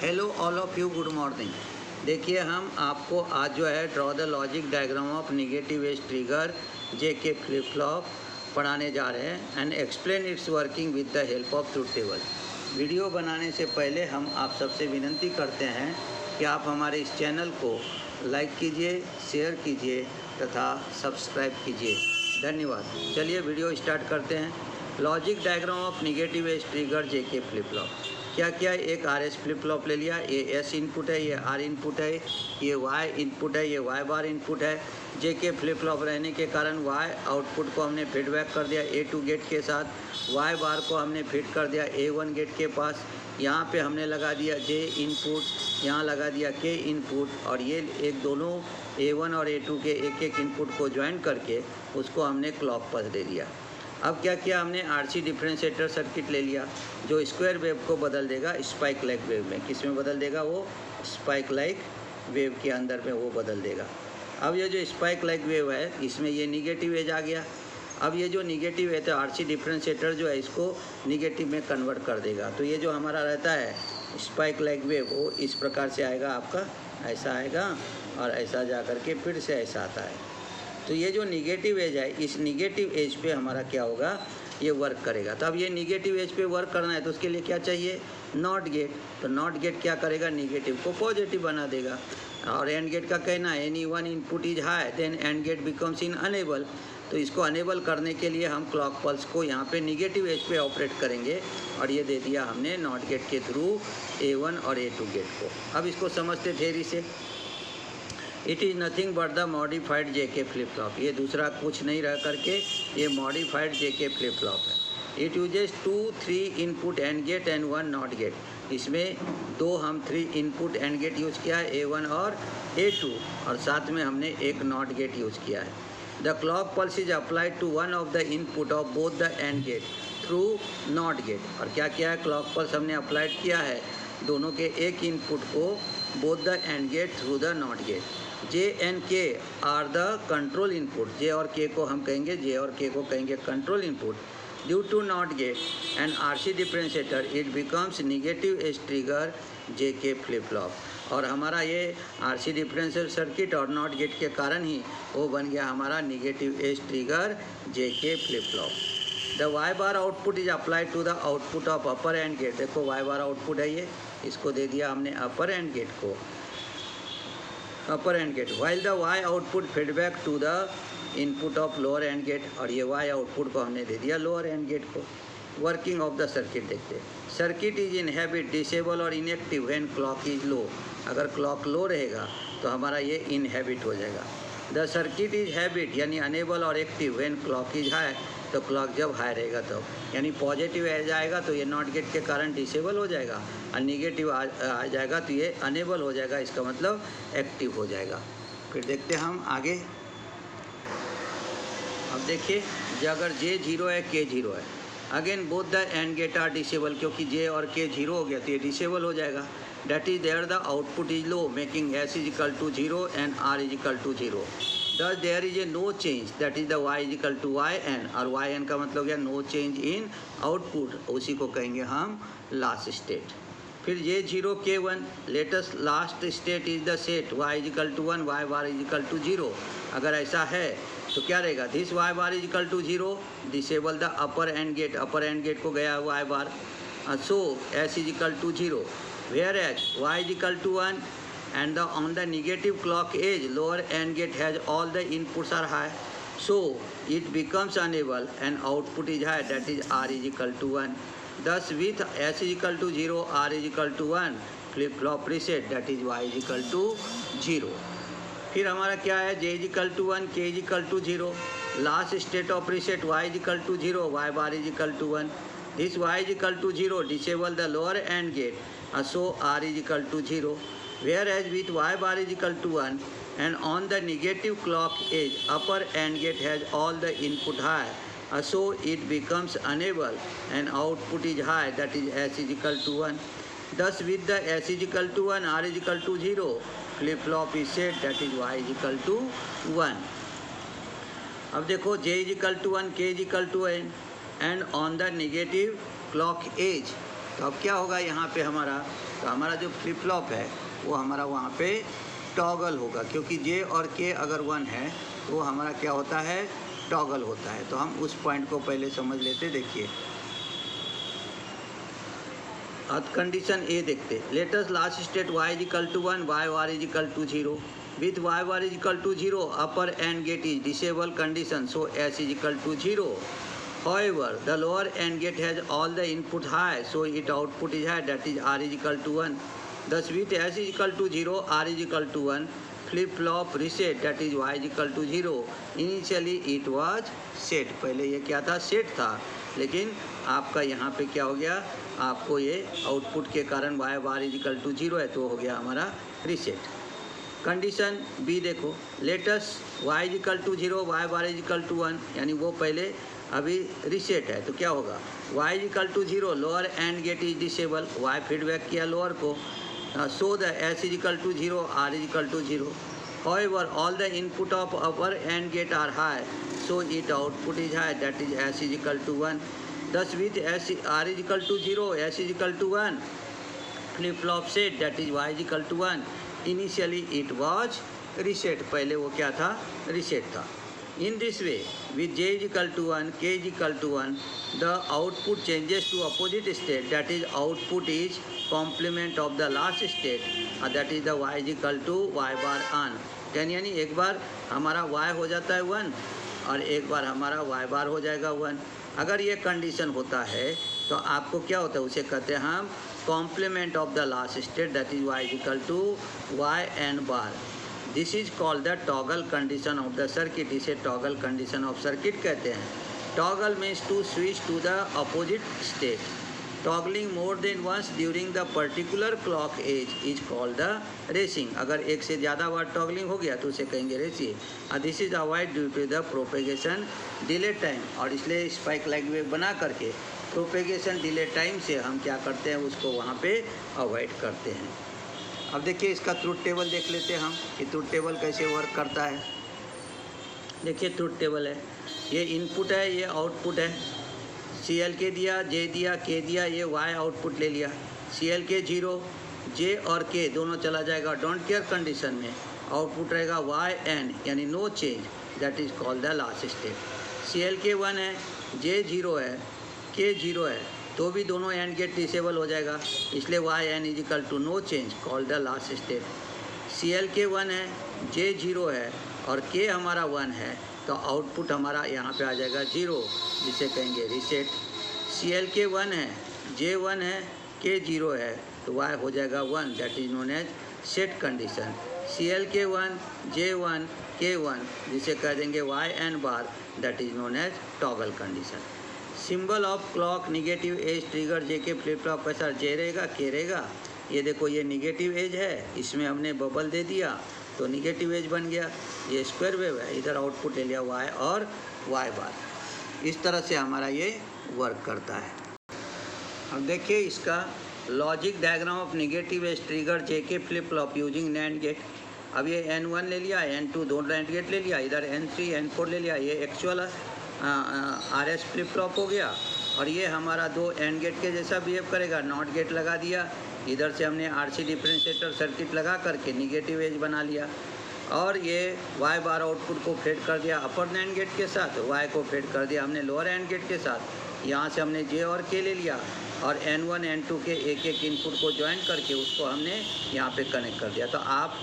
Hello all of you, good morning. देखिए हम आपको आज जो है draw the logic diagram of negative edge trigger JK flip flop पढ़ाने जा रहे हैं and explain it's working with the help of truth table. Video बनाने से पहले हम आप सबसे विनती करते हैं कि आप हमारे इस चैनल को लाइक कीजिए, शेयर कीजिए तथा सब्सक्राइब कीजिए। धन्यवाद। चलिए वीडियो स्टार्ट करते हैं। Logic diagram of negative edge trigger JK flip flop. क्या किया, एक आर एस फ्लिप फ्लॉप ले लिया, ये एस इनपुट है, ये आर इनपुट है, ये वाई इनपुट है, ये वाई बार इनपुट है। जे के फ्लिप फ्लॉप रहने के कारण वाई आउटपुट को हमने फीडबैक कर दिया ए टू गेट के साथ, वाई बार को हमने फीड कर दिया ए वन गेट के पास। यहाँ पे हमने लगा दिया जे इनपुट, यहाँ लगा दिया के इनपुट, और ये एक दोनों ए वन और ए टू के एक एक इनपुट को ज्वाइन करके उसको हमने क्लॉक पल्स दे दिया। अब क्या किया, हमने आरसी डिफरेंशिएटर सर्किट ले लिया जो स्क्वायर वेव को बदल देगा स्पाइक लाइक वेव में। किस में बदल देगा? वो स्पाइक लाइक वेव के अंदर में वो बदल देगा। अब ये जो स्पाइक लाइक वेव है इसमें ये निगेटिव एज आ गया। अब ये जो निगेटिव है तो आरसी डिफरेंशिएटर जो है इसको निगेटिव में कन्वर्ट कर देगा। तो ये जो हमारा रहता है स्पाइक लाइक वेव वो इस प्रकार से आएगा, आपका ऐसा आएगा और ऐसा जा कर के फिर से ऐसा आता है। तो ये जो निगेटिव एज है इस निगेटिव एज पे हमारा क्या होगा, ये वर्क करेगा। तो अब ये निगेटिव एज पे वर्क करना है तो उसके लिए क्या चाहिए, नॉट गेट। तो नॉट गेट क्या करेगा, निगेटिव को पॉजिटिव बना देगा। और एंड गेट का कहना है any one input is high then and gate becomes in enable. तो इसको अनेबल करने के लिए हम क्लॉक पल्स को यहाँ पे निगेटिव एज पे ऑपरेट करेंगे और ये दे दिया हमने नॉट गेट के थ्रू ए वन और ए टू गेट को। अब इसको समझते थेरी से। It is nothing but the modified JK flip flop. ये दूसरा कुछ नहीं रह करके ये मॉडिफाइड जेके फ्लिप फ्लॉप है। It uses 2-3 input and gate and 1 not gate. इसमें दो हम 3 इनपुट एंड गेट यूज़ किया है, A1 और A2, और साथ में हमने एक नॉट गेट यूज़ किया है। The clock pulse is applied to one of the input of both the and gate through not gate. और क्या किया है, क्लॉक पल्स हमने अप्लाइड किया है दोनों के एक इनपुट को both the and gate through the not gate. J and के आर द कंट्रोल इनपुट। जे और के को हम कहेंगे, जे और के को कहेंगे control input. Due to NOT gate and RC differentiator it becomes negative edge trigger J K flip flop. और हमारा ये आरसी डिफरेंशियल सर्किट और नॉट गेट के कारण ही वो बन गया हमारा negative edge trigger J K flip flop. The Y bar output is applied to the output of upper and gate. देखो वाई बार आउटपुट है, ये इसको दे दिया हमने अपर एंड गेट को, upper and gate. While the Y output feedback to the input of lower and gate. और ये Y output को हमने दे दिया लोअर एंड गेट को। वर्किंग ऑफ द सर्किट देखते हैं। सर्किट इज इनहेबिट, डिसेबल और inactive when clock is low. अगर क्लॉक लो रहेगा तो हमारा ये इनहेबिट हो जाएगा। द सर्किट इज हैबिट यानी अनेबल और active when clock is high. तो क्लॉक जब हाई रहेगा तो यानी पॉजिटिव एज आएगा तो ये नॉट गेट के कारण डिसेबल हो जाएगा, और निगेटिव आ जाएगा तो ये अनेबल हो जाएगा, इसका मतलब एक्टिव हो जाएगा। फिर देखते हैं हम आगे। अब देखिए अगर जे 0 है के 0 है, again both the and gate are disable. क्योंकि जे और के 0 हो गया तो ये डिसेबल हो जाएगा। That is there the output is low making S is equal to 0 and R is equal to 0। Thus there is a no change, that is the y is equal to yn, और yn का मतलब क्या, no change in output, उसी को कहेंगे हम last state. फिर ये 0 के 1 latest last state is the set y is equal to 1 y bar is equal to 0। अगर ऐसा है तो क्या रहेगा, this y bar is equal to 0 disable the upper and gate. Upper and gate को गया y bar, so s is equal to 0 whereas y is equal to 1 and on the negative clock edge lower AND gate has all the inputs are high, so it becomes unable and output is high, that is R is equal to 1. Thus with S is equal to 0 R is equal to 1 flip flop reset, that is Y is equal to 0. फिर हमारा क्या है, J is equal to 1 K is equal to 0, last state of reset Y is equal to 0 Y bar is equal to 1. This Y is equal to 0 disable the lower AND gate, so R is equal to 0. Whereas with y bar is equal to 1 and on the negative clock edge upper AND gate has all the input high, so it becomes unable and output is high, that is S is equal to 1. Thus with the S is equal to 1 R is equal to 0 flip flop is set, that is Y is equal to 1. अब देखो J is equal to 1 K is equal to n and on the negative clock edge। तो अब क्या होगा यहाँ पे हमारा तो हमारा जो फ्लिप फ्लॉप है वो हमारा वहाँ पे टॉगल होगा, क्योंकि जे और के अगर 1 है तो वो हमारा क्या होता है, टॉगल होता है। तो हम उस पॉइंट को पहले समझ लेते। देखिए अब कंडीशन ए देखते। Latest last state y is equal to 1, y bar is equal to 0 with y bar is equal to 0 upper and gate is disable condition, so s is equal to 0। However, the lower AND gate has all the input high, so its output is high, that is R is equal to 1. Thus, with S is equal to 0, R is equal to 1, flip-flop reset, that is Y is equal to 0. Initially, it was set. पहले ये क्या था, set था, लेकिन आपका यहाँ पे क्या हो गया, आपको ये आउटपुट के कारण Y bar is equal to 0 है, तो हो गया हमारा reset. कंडीशन बी देखो, latest y is equal to 0, y bar is equal to 1, यानी वो पहले अभी रीसेट है, तो क्या होगा, y is equal to 0, lower and gate is disable, y feedback किया लोअर को, so the s is equal to 0, r is equal to 0। However, all the input of upper AND gate are high, so its output is high, that is s is equal to 1. Thus, with r is equal to 0, s is equal to 1, flip flop set, that is y is equal to 1. Initially, it was reset. पहले वो क्या था, reset था. In this way, with j is equal to 1, k is equal to 1, the output changes to opposite state, that is output is complement of the last state, that is the y is equal to y bar on. यानी एक बार हमारा y हो जाता है 1 और एक बार हमारा y बार हो जाएगा 1। अगर ये कंडीशन होता है तो आपको क्या होता है, उसे कहते हैं हम complement of the last state, that is y is equal to y and bar. This is called the toggle condition of the circuit. इसे toggle condition of circuit कहते हैं। Toggle means to switch to the opposite state. Toggling more than once during the particular clock age is called the racing. अगर एक से ज़्यादा बार toggling हो गया तो उसे कहेंगे racing. This is avoid due to the propagation delay time, और इसलिए स्पाइक लाइक वेव बना करके प्रोपेगेशन डिले टाइम से हम क्या करते हैं, उसको वहाँ पे अवॉइड करते हैं। अब देखिए इसका ट्रुथ टेबल देख लेते हैं हम कि ट्रुथ टेबल कैसे वर्क करता है। देखिए ट्रुथ टेबल है, ये इनपुट है, ये आउटपुट है। CLK दिया, J दिया, K दिया, ये Y आउटपुट ले लिया। CLK 0, J और K दोनों चला जाएगा डोंट केयर कंडीशन में, आउटपुट रहेगा YN यानी no change, that is called the last state. CLK 1 है, J 0 है, K 0 है, तो भी दोनों एंड गेट डिसेबल हो जाएगा, इसलिए YN is equal to no change, called the last state. CLK 1 है, J 0 है और K हमारा 1 है, तो आउटपुट हमारा यहाँ पे आ जाएगा 0, जिसे कहेंगे रीसेट। CLK 1 है, J 1 है, K 0 है, तो Y हो जाएगा 1, that is known as set condition. CLK 1, J 1, K 1, जिसे कह देंगे YN bar, that is known as toggle condition. Symbol of clock negative edge trigger J K flip flop का सर J रहेगा, K रहेगा। ये देखो ये निगेटिव एज है, इसमें हमने बबल दे दिया तो निगेटिव एज बन गया। ये स्क्वायर वेव है, इधर आउटपुट ले लिया Y और Y बार। इस तरह से हमारा ये वर्क करता है। अब देखिए इसका logic diagram of negative edge trigger J K flip flop using NAND gate. अब ये N1 ले लिया, N2 दो नैंड गेट ले लिया, इधर N3 N4 ले लिया, ये एक्चुअल RS फ्लिप फ्लॉप हो गया। और ये हमारा दो एंड गेट के जैसा बिहेव करेगा, नॉट गेट लगा दिया, इधर से हमने RC डिफरेंशिएटर सर्किट लगा करके निगेटिव एज बना लिया। और ये Y बार आउटपुट को फेड कर दिया अपर एंड गेट के साथ, Y को फेड कर दिया हमने लोअर एंड गेट के साथ। यहाँ से हमने J और K ले लिया और N1 N2 के एक एक इनपुट को ज्वाइन करके उसको हमने यहाँ पे कनेक्ट कर दिया। तो आप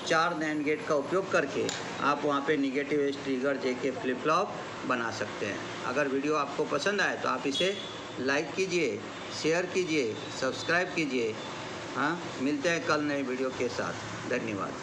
4 नैंड गेट का उपयोग करके आप वहाँ पे negative edge trigger J K flip flop बना सकते हैं। अगर वीडियो आपको पसंद आए तो आप इसे लाइक कीजिए, शेयर कीजिए, सब्सक्राइब कीजिए। हाँ, मिलते हैं कल नए वीडियो के साथ। धन्यवाद।